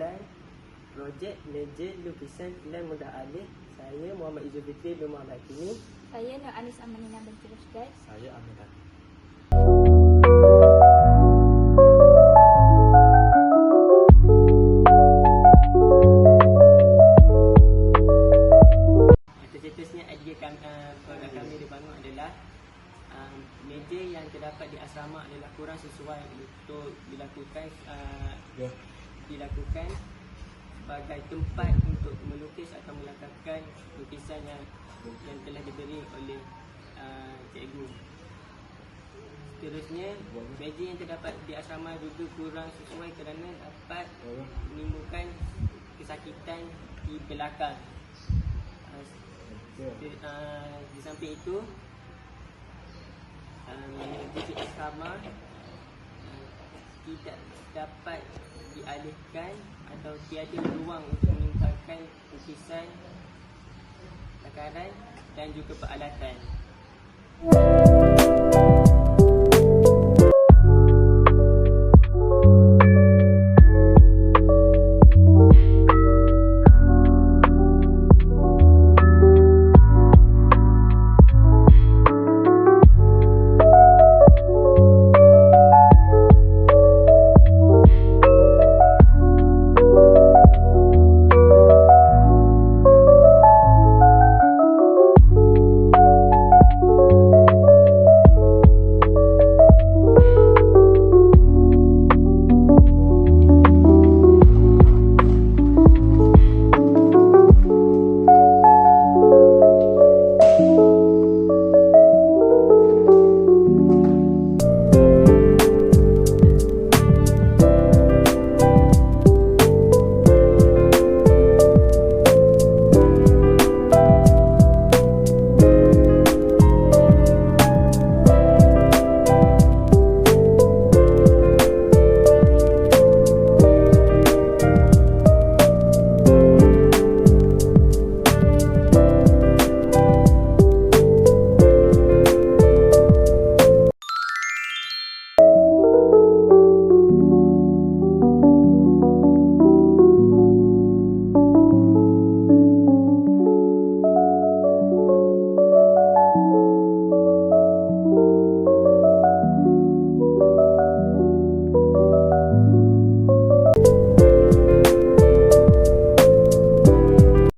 kumpulan projek legend lukisan Pilihan Mudah Alif. Saya Muhammad Izul Fitri bin Muhammad Hakimi. Saya Nur Anis Amanina binti Rusdai. Saya Amin Tan. Cetusnya idea produk kami dibangun adalah meja yang terdapat di asrama adalah kurang sesuai untuk dilakukan sebagai tempat untuk melukis atau melakukan lukisan yang telah diberi oleh cikgu. Seterusnya, meja yang terdapat di asrama juga kurang sesuai kerana dapat menimbulkan kesakitan di belakang. Di samping itu, meja asrama tidak dapat dialihkan atau tiada ruang untuk meningkatkan lukisan, takaran dan juga peralatan.